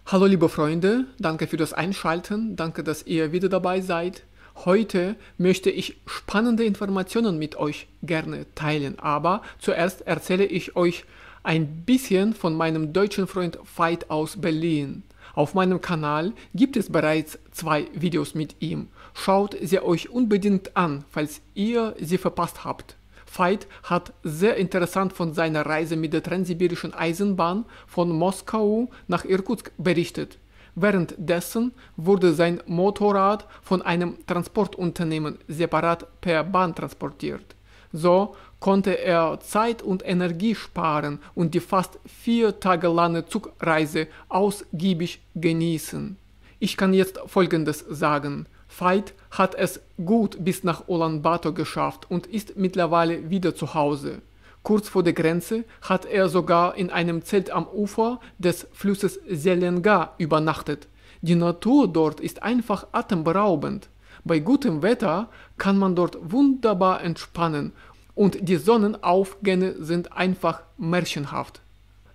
Hallo liebe Freunde, danke für das Einschalten, danke, dass ihr wieder dabei seid. Heute möchte ich spannende Informationen mit euch gerne teilen, aber zuerst erzähle ich euch ein bisschen von meinem deutschen Freund Veit aus Berlin. Auf meinem Kanal gibt es bereits 2 Videos mit ihm. Schaut sie euch unbedingt an, falls ihr sie verpasst habt. Veit hat sehr interessant von seiner Reise mit der Transsibirischen Eisenbahn von Moskau nach Irkutsk berichtet. Währenddessen wurde sein Motorrad von einem Transportunternehmen separat per Bahn transportiert. So konnte er Zeit und Energie sparen und die fast 4 Tage lange Zugreise ausgiebig genießen. Ich kann jetzt Folgendes sagen. Veit hat es gut bis nach Ulaanbaatar geschafft und ist mittlerweile wieder zu Hause. Kurz vor der Grenze hat er sogar in einem Zelt am Ufer des Flusses Selenga übernachtet. Die Natur dort ist einfach atemberaubend. Bei gutem Wetter kann man dort wunderbar entspannen und die Sonnenaufgänge sind einfach märchenhaft.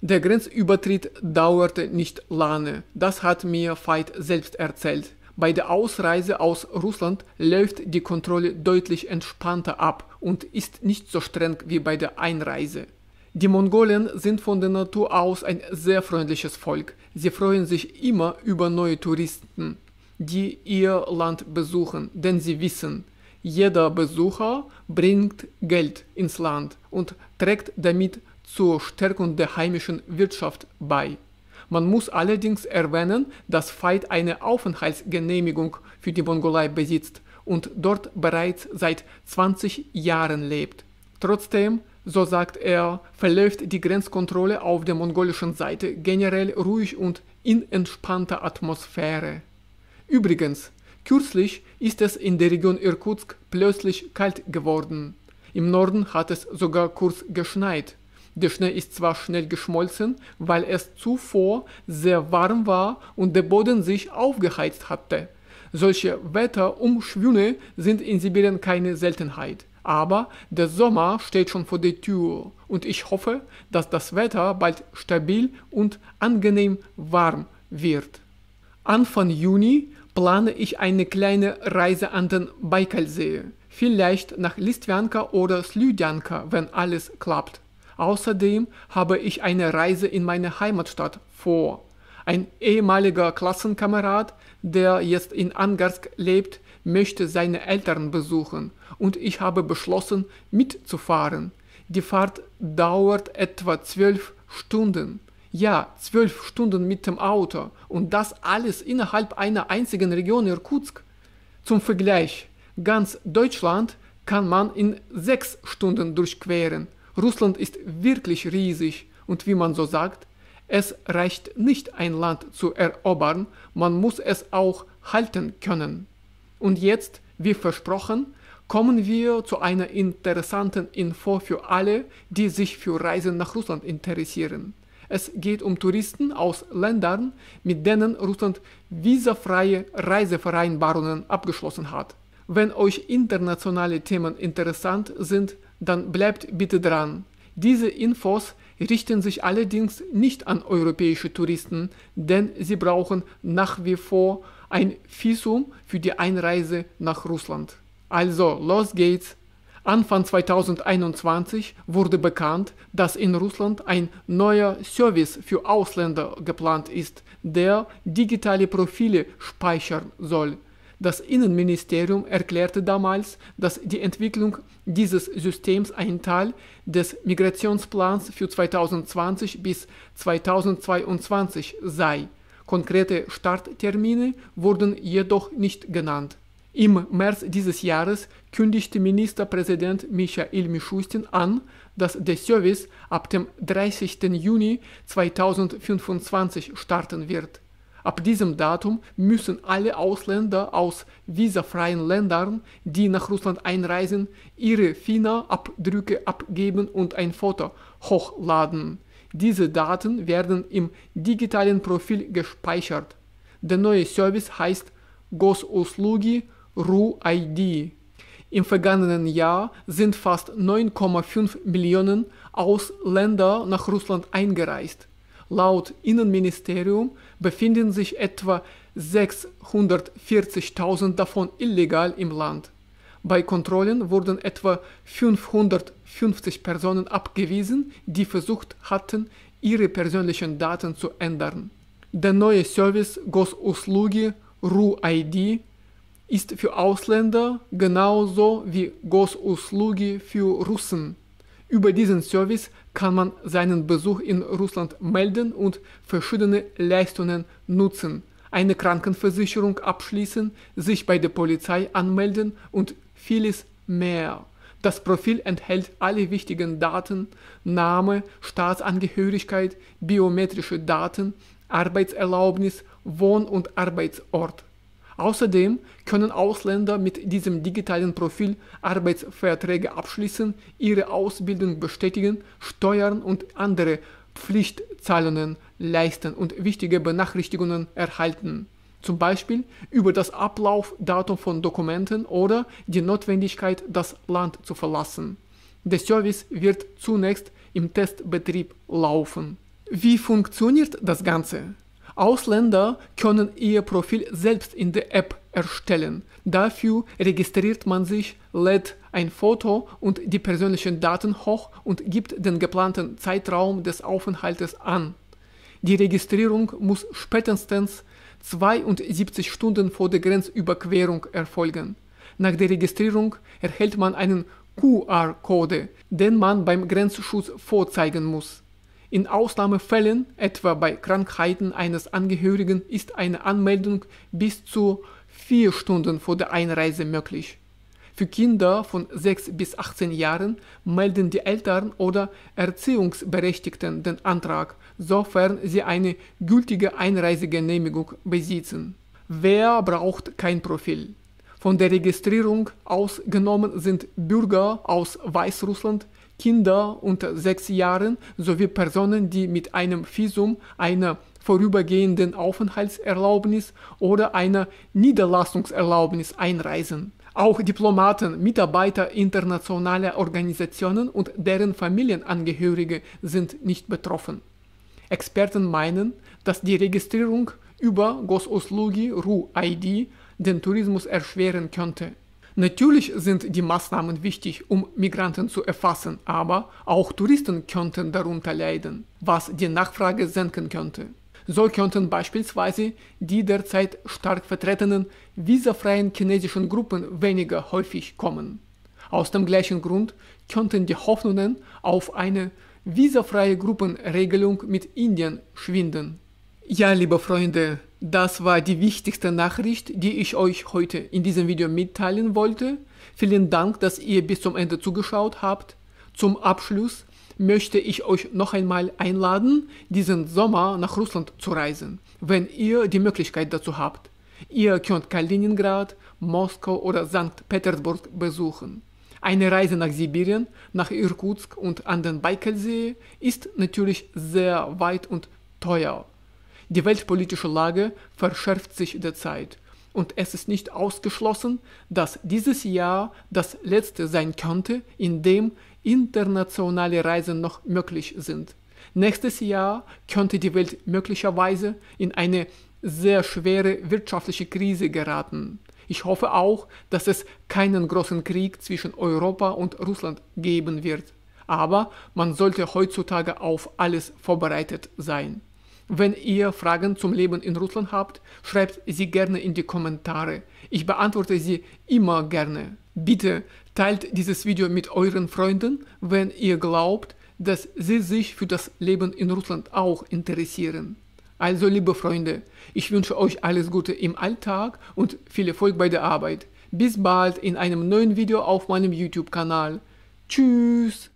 Der Grenzübertritt dauerte nicht lange, das hat mir Veit selbst erzählt. Bei der Ausreise aus Russland läuft die Kontrolle deutlich entspannter ab und ist nicht so streng wie bei der Einreise. Die Mongolen sind von der Natur aus ein sehr freundliches Volk. Sie freuen sich immer über neue Touristen, die ihr Land besuchen, denn sie wissen, jeder Besucher bringt Geld ins Land und trägt damit zur Stärkung der heimischen Wirtschaft bei. Man muss allerdings erwähnen, dass Veit eine Aufenthaltsgenehmigung für die Mongolei besitzt und dort bereits seit 20 Jahren lebt. Trotzdem, so sagt er, verläuft die Grenzkontrolle auf der mongolischen Seite generell ruhig und in entspannter Atmosphäre. Übrigens, kürzlich ist es in der Region Irkutsk plötzlich kalt geworden. Im Norden hat es sogar kurz geschneit. Der Schnee ist zwar schnell geschmolzen, weil es zuvor sehr warm war und der Boden sich aufgeheizt hatte. Solche Wetterumschwünge sind in Sibirien keine Seltenheit. Aber der Sommer steht schon vor der Tür und ich hoffe, dass das Wetter bald stabil und angenehm warm wird. Anfang Juni plane ich eine kleine Reise an den Baikalsee, vielleicht nach Listwanka oder Sludjanka, wenn alles klappt. Außerdem habe ich eine Reise in meine Heimatstadt vor. Ein ehemaliger Klassenkamerad, der jetzt in Angarsk lebt, möchte seine Eltern besuchen und ich habe beschlossen, mitzufahren. Die Fahrt dauert etwa 12 Stunden. Ja, 12 Stunden mit dem Auto und das alles innerhalb einer einzigen Region Irkutsk. Zum Vergleich, ganz Deutschland kann man in 6 Stunden durchqueren. Russland ist wirklich riesig und wie man so sagt, es reicht nicht ein Land zu erobern, man muss es auch halten können. Und jetzt, wie versprochen, kommen wir zu einer interessanten Info für alle, die sich für Reisen nach Russland interessieren. Es geht um Touristen aus Ländern, mit denen Russland visafreie Reisevereinbarungen abgeschlossen hat. Wenn euch internationale Themen interessant sind, dann bleibt bitte dran. Diese Infos richten sich allerdings nicht an europäische Touristen, denn sie brauchen nach wie vor ein Visum für die Einreise nach Russland. Also, los geht's! Anfang 2021 wurde bekannt, dass in Russland ein neuer Service für Ausländer geplant ist, der digitale Profile speichern soll. Das Innenministerium erklärte damals, dass die Entwicklung dieses Systems ein Teil des Migrationsplans für 2020 bis 2022 sei. Konkrete Starttermine wurden jedoch nicht genannt. Im März dieses Jahres kündigte Ministerpräsident Michail Mishustin an, dass der Service ab dem 30. Juni 2025 starten wird. Ab diesem Datum müssen alle Ausländer aus visafreien Ländern, die nach Russland einreisen, ihre Fingerabdrücke abgeben und ein Foto hochladen. Diese Daten werden im digitalen Profil gespeichert. Der neue Service heißt Gosuslugi RU-ID. Im vergangenen Jahr sind fast 9,5 Millionen Ausländer nach Russland eingereist. Laut Innenministerium befinden sich etwa 640.000 davon illegal im Land. Bei Kontrollen wurden etwa 550 Personen abgewiesen, die versucht hatten, ihre persönlichen Daten zu ändern. Der neue Service Gosuslugi RU-ID ist für Ausländer genauso wie Gosuslugi für Russen. Über diesen Service kann man seinen Besuch in Russland melden und verschiedene Leistungen nutzen, eine Krankenversicherung abschließen, sich bei der Polizei anmelden und vieles mehr. Das Profil enthält alle wichtigen Daten, Name, Staatsangehörigkeit, biometrische Daten, Arbeitserlaubnis, Wohn- und Arbeitsort. Außerdem können Ausländer mit diesem digitalen Profil Arbeitsverträge abschließen, ihre Ausbildung bestätigen, Steuern und andere Pflichtzahlungen leisten und wichtige Benachrichtigungen erhalten, zum Beispiel über das Ablaufdatum von Dokumenten oder die Notwendigkeit, das Land zu verlassen. Der Service wird zunächst im Testbetrieb laufen. Wie funktioniert das Ganze? Ausländer können ihr Profil selbst in der App erstellen. Dafür registriert man sich, lädt ein Foto und die persönlichen Daten hoch und gibt den geplanten Zeitraum des Aufenthaltes an. Die Registrierung muss spätestens 72 Stunden vor der Grenzüberquerung erfolgen. Nach der Registrierung erhält man einen QR-Code, den man beim Grenzschutz vorzeigen muss. In Ausnahmefällen, etwa bei Krankheiten eines Angehörigen, ist eine Anmeldung bis zu 4 Stunden vor der Einreise möglich. Für Kinder von 6 bis 18 Jahren melden die Eltern oder Erziehungsberechtigten den Antrag, sofern sie eine gültige Einreisegenehmigung besitzen. Wer braucht kein Profil? Von der Registrierung ausgenommen sind Bürger aus Weißrussland, Kinder unter 6 Jahren sowie Personen, die mit einem Visum, einer vorübergehenden Aufenthaltserlaubnis oder einer Niederlassungserlaubnis einreisen. Auch Diplomaten, Mitarbeiter internationaler Organisationen und deren Familienangehörige sind nicht betroffen. Experten meinen, dass die Registrierung über Gosuslugi RU-ID den Tourismus erschweren könnte. Natürlich sind die Maßnahmen wichtig, um Migranten zu erfassen, aber auch Touristen könnten darunter leiden, was die Nachfrage senken könnte. So könnten beispielsweise die derzeit stark vertretenen visafreien chinesischen Gruppen weniger häufig kommen. Aus dem gleichen Grund könnten die Hoffnungen auf eine visafreie Gruppenregelung mit Indien schwinden. Ja, liebe Freunde, das war die wichtigste Nachricht, die ich euch heute in diesem Video mitteilen wollte. Vielen Dank, dass ihr bis zum Ende zugeschaut habt. Zum Abschluss möchte ich euch noch einmal einladen, diesen Sommer nach Russland zu reisen, wenn ihr die Möglichkeit dazu habt. Ihr könnt Kaliningrad, Moskau oder Sankt Petersburg besuchen. Eine Reise nach Sibirien, nach Irkutsk und an den Baikalsee ist natürlich sehr weit und teuer. Die weltpolitische Lage verschärft sich derzeit und es ist nicht ausgeschlossen, dass dieses Jahr das letzte sein könnte, in dem internationale Reisen noch möglich sind. Nächstes Jahr könnte die Welt möglicherweise in eine sehr schwere wirtschaftliche Krise geraten. Ich hoffe auch, dass es keinen großen Krieg zwischen Europa und Russland geben wird. Aber man sollte heutzutage auf alles vorbereitet sein. Wenn ihr Fragen zum Leben in Russland habt, schreibt sie gerne in die Kommentare. Ich beantworte sie immer gerne. Bitte teilt dieses Video mit euren Freunden, wenn ihr glaubt, dass sie sich für das Leben in Russland auch interessieren. Also, liebe Freunde, ich wünsche euch alles Gute im Alltag und viel Erfolg bei der Arbeit. Bis bald in einem neuen Video auf meinem YouTube-Kanal. Tschüss!